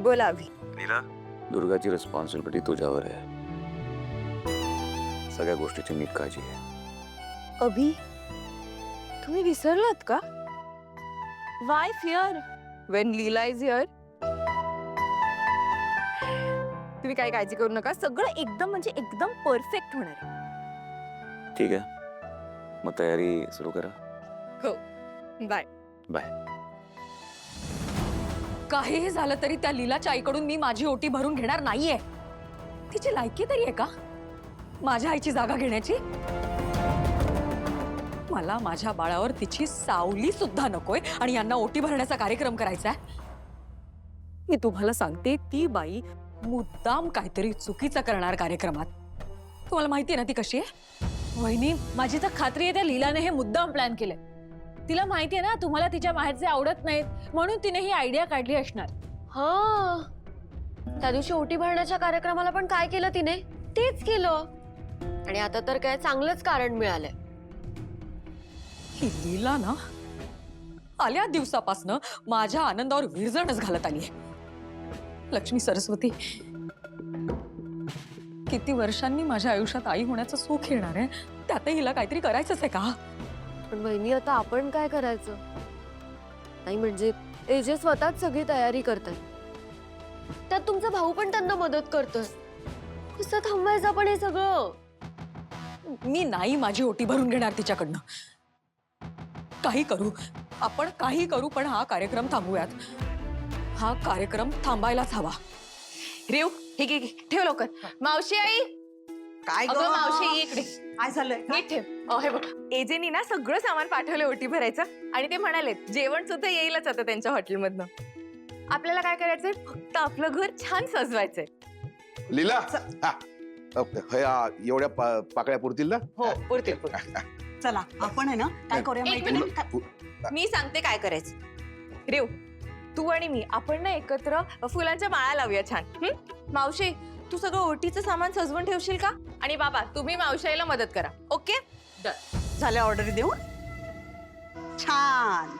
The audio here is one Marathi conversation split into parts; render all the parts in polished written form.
बोला अभि. नीला, दुर्गाची रिस्पॉन्सिबिलिटी तुझ्यावर आहे. सगळ्या गोष्टीची नीट काळजी घे. अभि, तुम्ही विसरलात का? Y fear Wien Leela is here? तुम्ही काय काळजी करू नका, सगळं एकदम म्हणजे एकदम परफेक्ट होणार आहे. ठीक आहे, मग तयारी सुरू करा. हो, बाय बाय. काहीही झालं तरी त्या लीलाच्या आईकडून मी माझी ओटी भरून घेणार नाहीये. तिची लायकी तरी आहे का माझ्या आईची जागा घेण्याची? मला माझ्या बाळावर तिची सावली सुद्धा नकोय आणि यांना ओटी भरण्याचा कार्यक्रम करायचा आहे. मी तुम्हाला सांगते, ती बाई मुद्दाम काहीतरी चुकीचं करणार कार्यक्रमात. तुम्हाला माहिती आहे ना ती कशी आहे? वहिनी, माझी तर खात्री आहे त्या लीलाने हे मुद्दाम प्लॅन केलंय. तिला माहिती आहे ना तुम्हाला तिच्या माहेरचे आवडत नाहीत म्हणून तिने ही आयडिया काढली असणार. हा, त्या दिवशी ओटी भरण्याच्या कार्यक्रमाला पण काय केलं तिने? तेच केलं. आणि आता तर काय चांगलंच कारण मिळालंय. ही लीला ना आल्या दिवसापासनं माझ्या आनंदावर विरजणच घालत आली. लक्ष्मी सरस्वती, किती वर्षांनी माझ्या आयुष्यात आई होण्याचं सुख येणार आहे, त्यातही हिला काहीतरी करायचंच आहे का? पण बहिणी, आता आपण काय करायचं? नाही म्हणजे एजे स्वतःच सगळी तयारी करतात, त्यात तुमचा भाऊ पण त्यांना मदत करतोय. कसं थांबवायचं आपण हे सगळं? मी नाही माझी ओटी भरून घेणार तिच्याकडनं. काही करू आपण, काही करू, पण हा कार्यक्रम थांबूयात. हा कार्यक्रम थांबायलाच हवा. रेव, हे घे, ठेव लवकर. मावशी आई, काय अगं मावशी इकडे. काय झालंय? नीट ठेव. हे बघ, एजेनी ना सगळं सामान पाठवलं ओटी भरायचं आणि ते म्हणाले जेवण सुद्धा येईलच आता त्यांच्या हॉटेलमधनं. आपल्याला काय करायचंय, फक्त आपलं घर छान सजवायचंय. लीला, एवढ्या पाकळ्या पुरतील ना? हो, पुरतील. चला आपण आहे ना काय करूया एक माहिती मिनिट. मी सांगते काय करायचं. रेव, तू आणि मी आपण ना एकत्र फुलांच्या माळा लावूया छान. मावशी, तू सगळं ओटीचं सामान सजवून ठेवशील का? आणि बाबा, तुम्ही मावशीला मदत करा. ओके? झाल्या ऑर्डर देऊन? छान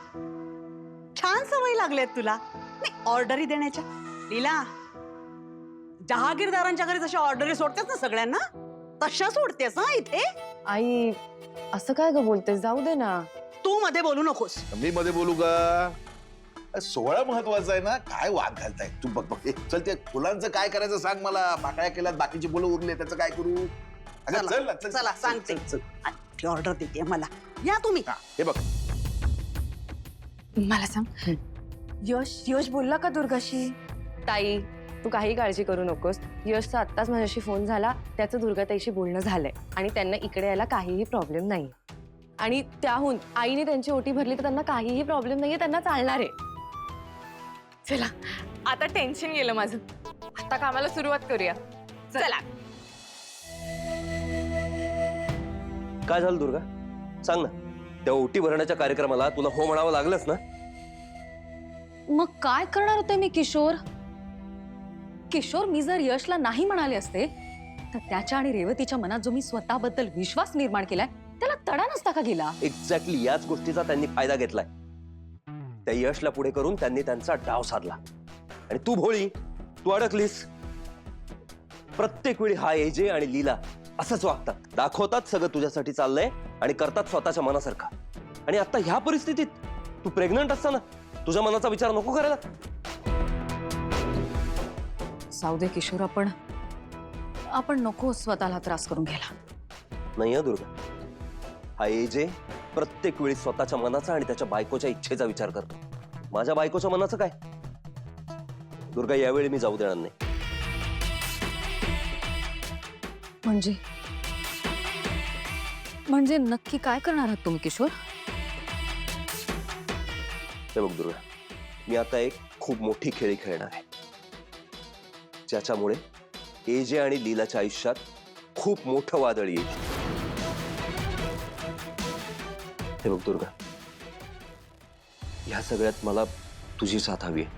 छान सवय लागल्यात तुला नाही ऑर्डरी देण्याच्या. लीला, जहागीरदारांच्या घरी जशा ऑर्डरी सोडतेस ना सगळ्यांना, तशा सोडतेस हा इथे. आई, असं काय ग बोलतेस? जाऊ दे ना. तू मध्ये बोलू नकोस. मी मध्ये बोलू का? सोहळा महत्वाचा आहे ना, काय वाद घालताय? तू बघ बघ, चल ते फुलांचं काय करायचं सांग मला. पाकळ्या केल्यात, बाकीची फुलं उरले, त्याचं काय करू? अगं चल ना, चल. चला सांगते. ऑर्डर देते मला. या तुम्ही. हे बघ, मला सांग, यश बोलला का दुर्गाशी? ताई, तू काही काळजी करू नकोस. यशचा आत्ताच माझ्याशी फोन झाला. त्याचं दुर्गाताईशी बोलणं झालंय आणि त्यांना इकडे यायला काहीही प्रॉब्लेम नाही. आणि त्याहून आईने त्यांची ओटी भरली तर त्यांना काहीही प्रॉब्लेम नाहीये, त्यांना चालणार आहे. चला, आता टेन्शन गेलं माझं. आता कामाला सुरुवात करूया. चला. काय झालं दुर्गा, सांग ना. त्या ओटी भरण्याच्या कार्यक्रमाला तुला हो म्हणावं लागलंच ना? मग काय करणार होते मी किशोर? मी जर यशला नाही म्हणाले असते तर त्याच्या आणि रेवतीच्या मनात जो मी स्वतःबद्दल विश्वास निर्माण केलाय त्याला तडा नसता का गेला? एक्झॅक्टली याच गोष्टीचा त्यांनी फायदा घेतलाय. त्या यशला पुढे करून त्यांनी त्यांचा डाव साधला आणि तू भोळी, तू अडकलीस. प्रत्येक वेळी हा एजे आणि लीला असंच वागतात, दाखवतात सगळं तुझ्यासाठी चाललंय आणि करतात स्वतःच्या मनासारखं. आणि आता ह्या परिस्थितीत तू प्रेग्नंट असताना तुझ्या मनाचा विचार नको करायला? जाऊ दे किशोर, आपण नको स्वतःला त्रास करून घ्यायला. नाही हा दुर्गा, हा एजे प्रत्येक वेळी स्वतःच्या मनाचा आणि त्याच्या बायकोच्या इच्छेचा विचार करतो. माझ्या बायकोच्या मनाचं काय? दुर्गा, यावेळी मी जाऊ देणार नाही. म्हणजे नक्की काय करणार आहात तुम्ही किशोर? हे बघ दुर्गा, मी आता एक खूप मोठी खेळी खेळणार आहे, ज्याच्यामुळे एजे आणि लीलाच्या आयुष्यात खूप मोठं वादळ येईल. हे बघ दुर्गा, ह्या सगळ्यात मला तुझी साथ हवी आहे.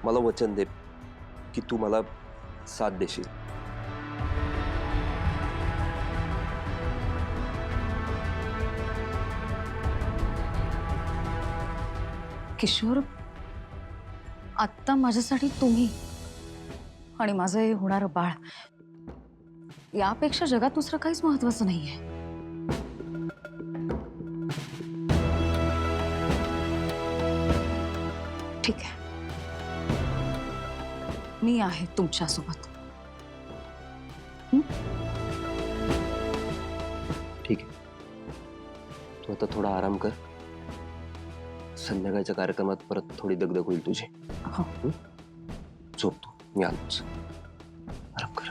मला वचन दे की तू मला साथ देशील. किशोर, आत्ता माझ्यासाठी तुम्ही आणि माझं हे होणारं बाळ, यापेक्षा जगात दुसरं काहीच महत्वाचं नाहीये. ठीक आहे, मी आहे तुमच्यासोबत. ठीक आहे, तू आता थोडा आराम कर. संध्याकाळच्या कार्यक्रमात परत थोडी दगदग होईल तुझी. हो. झोप तू, मी आलोच. आराम कर.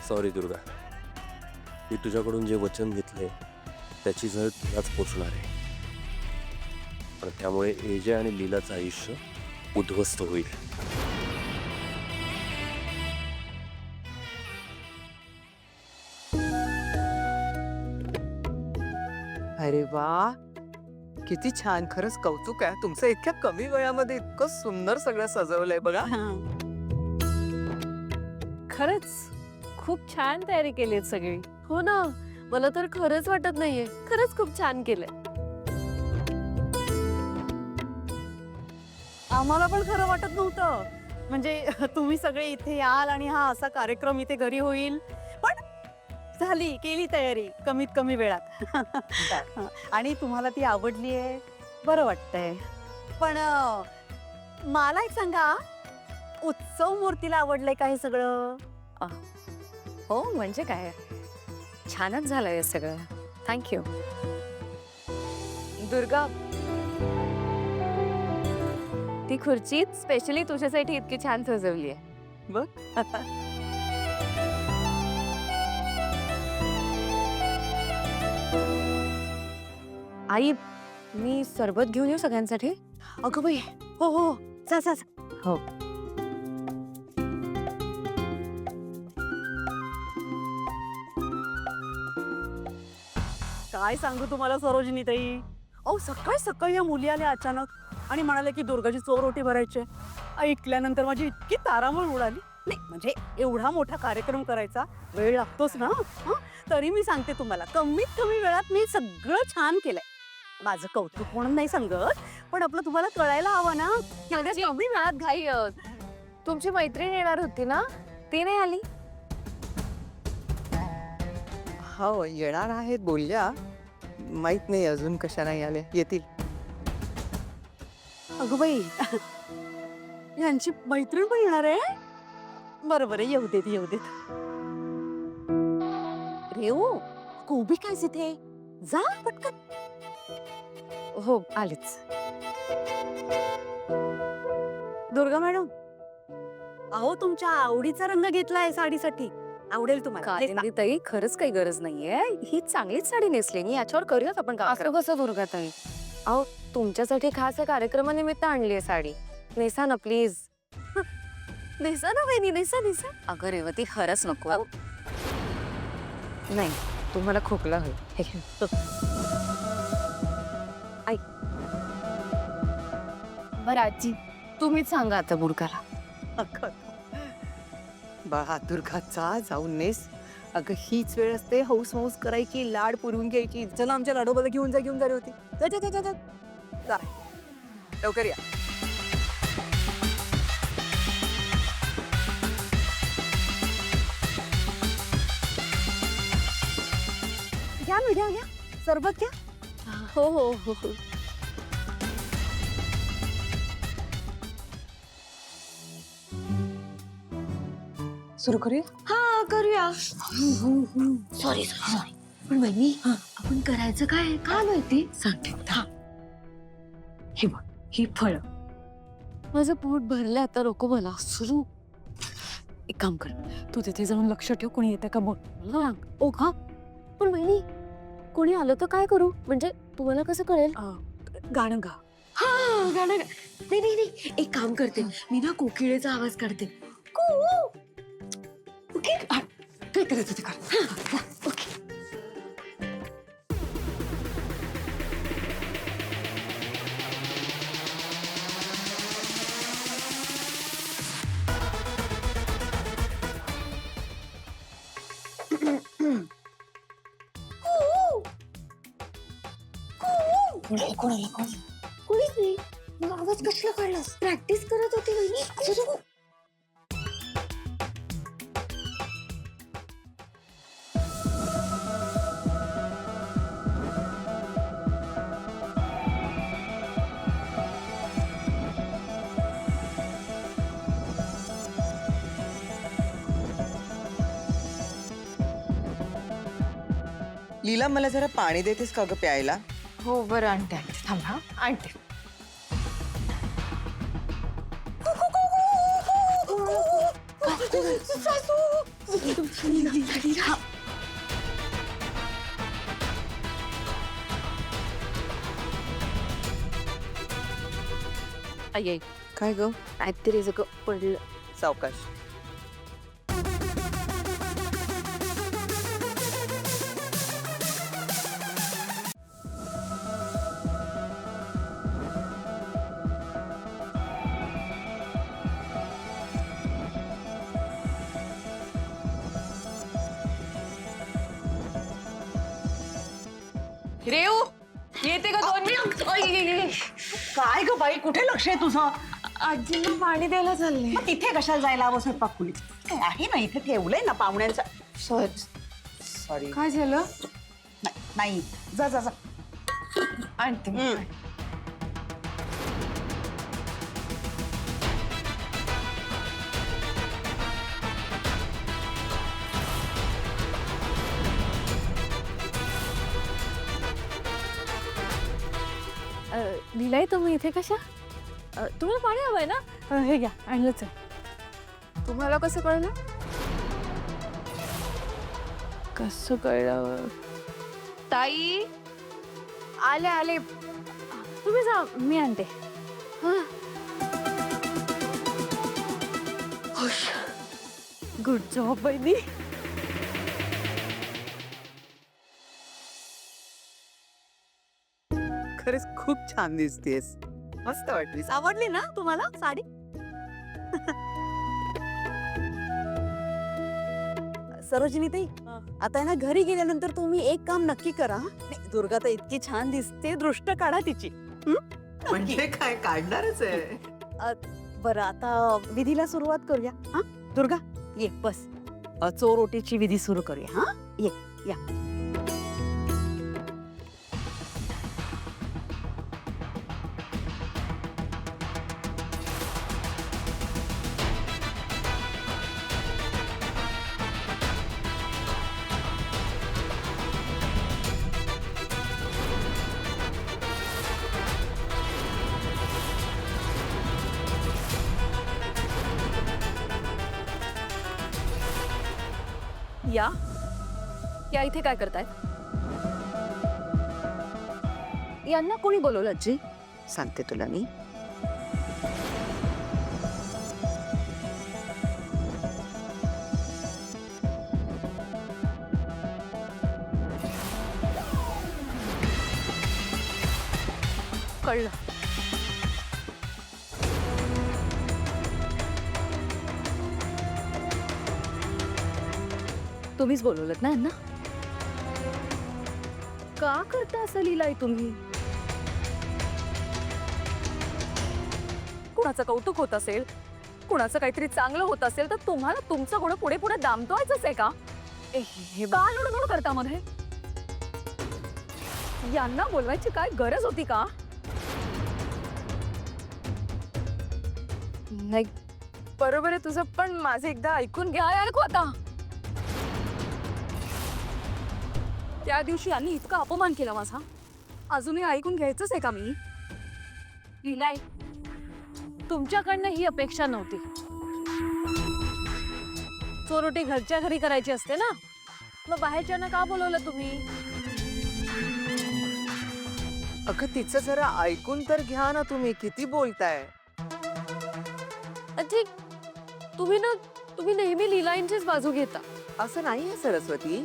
सॉरी दुर्गा, मी तुझ्याकडून जे वचन घेतले त्याची झळ तुलाच पोचणार आहे. पण त्यामुळे एजे आणि लीलाचं आयुष्य उद्ध्वस्त होईल. अरे वा, किती छान. खरंच कौतुक आहे तुमचं. इतक्या कमी वेळामध्ये इतकं सुंदर सगळं सजवलंय बघा. खरंच खूप छान तयारी केली सगळी. हो ना, मला तर खरंच वाटत नाहीये. खरंच खूप छान केलंय. आम्हाला पण खरं वाटत नव्हतं. म्हणजे तुम्ही सगळे इथे याल आणि हा असा कार्यक्रम इथे घरी होईल. पण झाली, केली तयारी कमीत कमी वेळात. आणि तुम्हाला ती आवडली आहे, बरं वाटतंय. पण मला एक सांगा, उत्सव मूर्तीला आवडलंय का हे सगळं? हो, म्हणजे काय, छानच झालंय हे सगळं. थँक्यू. दुर्गा, ती खुर्ची स्पेशली तुझ्यासाठी इतकी छान सजवली आहे. बघ. आई, मी सरबत घेऊन येऊ सगळ्यांसाठी? अगं बाई, हो हो, जा जा जा. हो. काय सांगू तुम्हाला सरोजिनी ताई, अहो सकाळी सकाळी या मुली आल्या अचानक आणि म्हणाले की दुर्गाची चोर ओटी भरायची. ऐकल्यानंतर माझी इतकी तारांबळ उडाली. नाही म्हणजे एवढा मोठा कार्यक्रम करायचा वेळ लागतोच ना. तरी मी सांगते तुम्हाला, कमीत कमी वेळात मी सगळं छान केलंय. माझं कौतुक म्हणून नाही सांगत, पण आपलं तुम्हाला कळायला हवं ना. कमी वेळात घाई. तुमची मैत्रीण येणार होती ना, ती नाही आली? हो, येणार आहेत बोलल्या. माहित नाही अजून कशा नाही आल्या. येतील. अगं बाई, यांची मैत्रीण पण येणार आहे. बरोबर आहे, येऊ देत येऊ देत. रेऊ, उभी काय तिथे, जा पटकन. हो, आलीच. दुर्गा मॅडम, अहो तुमच्या आवडीचा रंग घेतलाय साडीसाठी. आवडेल तुम्हाला. नेसा. ताई, खरंच काही गरज नाहीये. ही चांगलीच साडी नेसली मी, याच्यावर करूयात आपण काम. असं कसं दुर्गा ताई? अहो, तुमच्यासाठी खास या कार्यक्रमानिमित्त आणली आहे साडी. नेसा ना प्लीज. नेसा ना वहिनी, नेसा नेसा. अगं रेवती, खरंच नको. नाही, तुम्हाला खोकला होईल. हे घे. ऐक, बरं आजी, तुम्हीच सांगा आता बुरकाला. बाळा, दुर्गाचा जाऊन नेस. अगं हीच वेळ असते हौस मौस करायची, लाड पुरवून घ्यायची. चला आमच्या लाडोबाला घेऊन जा, घेऊन जा होती. जा जा जा जा जा, लवकर या. घ्या मीडिया, घ्या सरबत घ्या. हो हो हो हो. सुरू करूया? हा, करूया. Sorry sorry. पण बहिणी, आपण करायचं काय काय माहिती सांगते. हे बघ, ही फळ. माझं पोट भरलं, आता नको मला. सुरू. एक काम कर, तू तिथे जाऊन लक्ष ठेव, कोणी येतं का बघ. ओ हा, पण बहिणी, कोणी आलं तर काय करू? म्हणजे तुम्हाला कसं कळेल? गाणं गा. हा, गाणं नाही नाही नाही, एक काम करते मी ना, कोकिळेचा आवाज काढते. ओके, काय करायचं ते कर. ओके. कोणीच नाही. मग आवाज कसला काढलास? प्रॅक्टिस करत होती वहिनी. लीला मला जरा पाणी देतेस का ग प्यायला? हो बरं आणते आणते थांब हा आणते. आई काय ग? काहीतरी सगळं पडलं. सावकाश. रेऊ येते का 2 मिनिट? काय ग बाई, कुठे लक्ष आहे तुझं? आजींना पाणी द्यायला चालले. मग तिथे कशाला जायला हवं स्वयंपाक खोलीत? काय आहे ना, इथे ठेवलंय ना पाहुण्यांचा. सॉरी. काय झालं? नाही, जा जा जा. आणते मी. लिहिलाय तुम्ही इथे कशा? तुम्हाला पाणी हवंय ना? हे घ्या, आणलंच आहे. तुम्हाला कसं कळलं? कसं कळलं? ताई आले आले. तुम्ही जा, मी आणते. गुड जॉब बहिणी. खरंच खूप छान दिसतेस. मस्त वाटलीस. आवडली ना तुम्हाला साडी? सरोजिनी ताई, आता आहे ना घरी गेल्यानंतर तुम्ही एक काम नक्की करा. नाही, दुर्गा तर इतकी छान दिसते, दृष्ट काढा तिची. म्हणजे काय काढणारच आहे. बरं, आता विधीला सुरुवात करूया. हा दुर्गा ये बस. चोरोटीची विधी सुरू करूया. हा ये या. या इथे काय करताय? यांना कोणी बोलवलं आजी? सांगते तुला मी. कळलं. तुम्हीच बोलवलत ना यांना? का करता असं लिहिलंय तुम्ही? कुणाचं कौतुक होत असेल, कुणाचं काहीतरी चांगलं होत असेल तर तुम्हाला तुमचं गुण पुढे पुढे दामतवायचंच आहे का? हे का लुडबुड करता मध्ये? यांना बोलवायची काय गरज होती का? नाही बरोबर आहे तुझं, पण माझं एकदा ऐकून घ्या. काय ऐकू आता? त्या दिवशी यांनी इतका अपमान केला माझा, अजूनही ऐकून घ्यायचंच आहे का मी? लिहिलाय, तुमच्याकडनं ही अपेक्षा नव्हती. चोरोटी घरच्या घरी करायची असते ना, मग बाहेरच्यांना का बोलवलं तुम्ही? अगं तिचं जरा ऐकून तर घ्या ना तुम्ही. किती बोलताय? आजी तुम्ही नेहमी लीलांचीच बाजू घेता. असं नाहीये सरस्वती.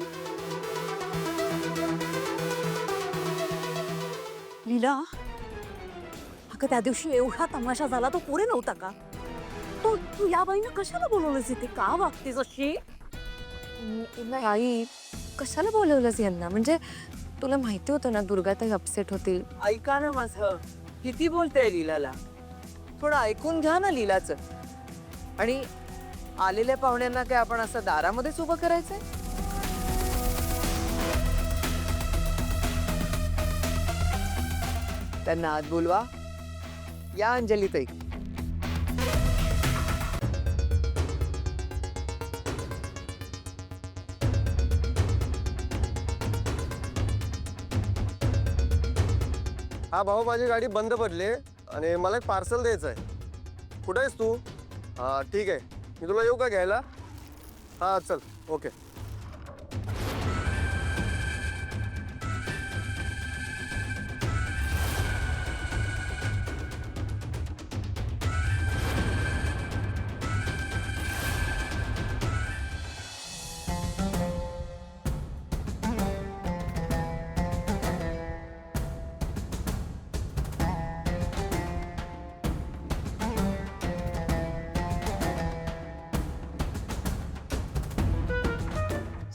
लीला, अगं त्या दिवशी एवढा तमाशा झाला, तो पुरे नव्हता का? तू या बाईनं कशाला बोलवलंस इथे? का वागतेस अशी? नाही आई, कशाला बोलवलंस यांना? म्हणजे तुला माहिती होतं ना दुर्गाताई अपसेट होतील. ऐका ना माझं, किती बोलतेय लीलाला. थोडं ऐकून घ्या ना लीलाचं. आणि आलेल्या पाहुण्यांना काय आपण असं दारामध्येच उभं करायचंय? त्यांना आत बोलवा. या अंजलीताई. हा भाऊ, माझी गाडी बंद पडली आणि मला एक पार्सल द्यायचं आहे. कुठे आहेस तू? हा ठीक आहे, मी तुला येऊ का घ्यायला? हा चल, ओके.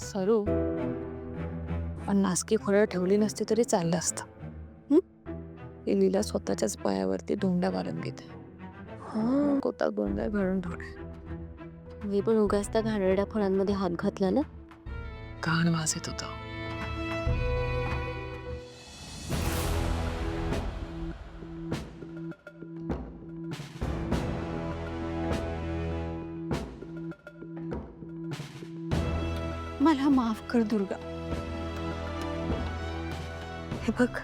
सरू, पण नासकी फळं ठेवली नसती तरी चाललं असतं. ती लीला स्वतःच्याच पायावरती धोंडा मारून घेते. हा, कोतात गोंधळ भरून ठेवणे. मी पण उगाच त्या घाणेरड्या फळांमध्ये हात घातला ना. कान वाजत होता. मला माफ कर दुर्गा. हे बघ,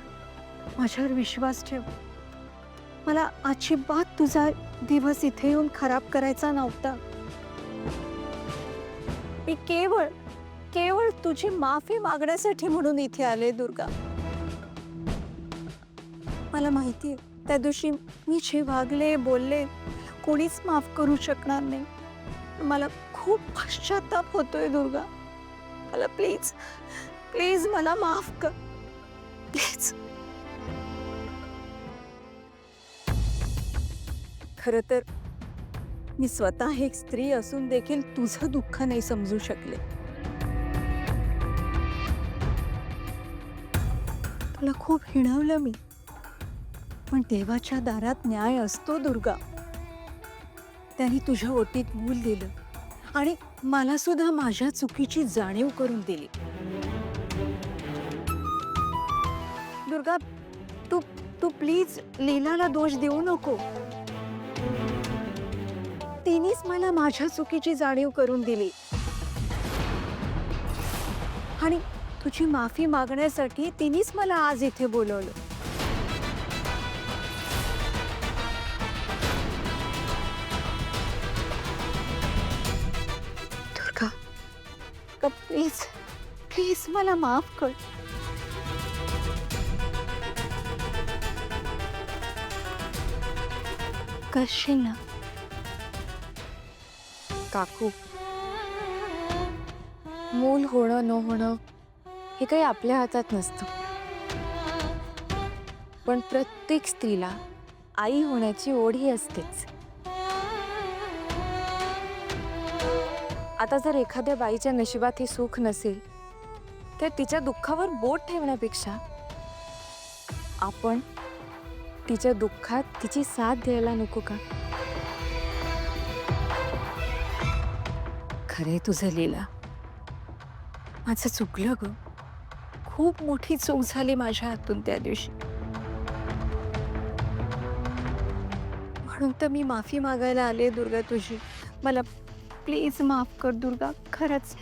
माझ्यावर विश्वास ठेव. मला अजिबात तुझा दिवस इथे येऊन खराब करायचा नव्हता. मी केवळ केवळ तुझी माफी मागण्यासाठी म्हणून इथे आले दुर्गा. मला माहिती त्या दिवशी मी जे वागले बोलले कोणीच माफ करू शकणार नाही. मला खूप पश्चाताप होतोय दुर्गा. मला प्लीज प्लीज मला माफ कर प्लीज. खरं तर मी स्वतः एक स्त्री असून देखील तुझं दुःख नाही समजू शकले. तुला खूप हिणवलं मी, पण देवाच्या दारात न्याय असतो दुर्गा. त्यांनी तुझ्या ओटीत मूल दिलं आणि मला सुद्धा माझ्या चुकीची जाणीव करून दिली. दुर्गा, तू तू प्लीज लीलाला दोष देऊ नको. तिनेच मला माझ्या चुकीची जाणीव करून दिली आणि तुझी माफी मागण्यासाठी तिनेच मला आज इथे बोलवलं. दुर्गा, प्लीज प्लीज मला माफ कर. करशील ना? काकू, मूल होणं न होणं हे काही आपल्या हातात नसतं, पण प्रत्येक स्त्रीला आई होण्याची ओढ ही असतेच. आता जर एखाद्या बाईच्या नशिबात हे सुख नसेल तर तिच्या दुःखावर बोट ठेवण्यापेक्षा आपण तिच्या दुःखात तिची साथ द्यायला नको का? खरे तुझं लीला, माझं चुकलं ग. खूप मोठी चूक झाली माझ्या हातून त्या दिवशी. म्हणून तर मी माफी मागायला आले दुर्गा तुझी. मला प्लीज माफ कर दुर्गा, खरंच.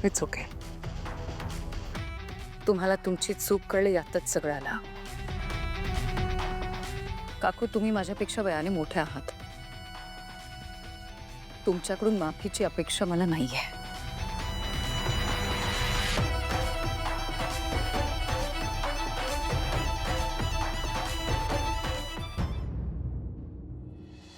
It's okay. तुम्हाला तुमची चूक कळली यातच सगळ्याला. काकू, तुम्ही माझ्यापेक्षा वयाने मोठे आहात. तुमच्याकडून माफीची अपेक्षा मला नाहीये.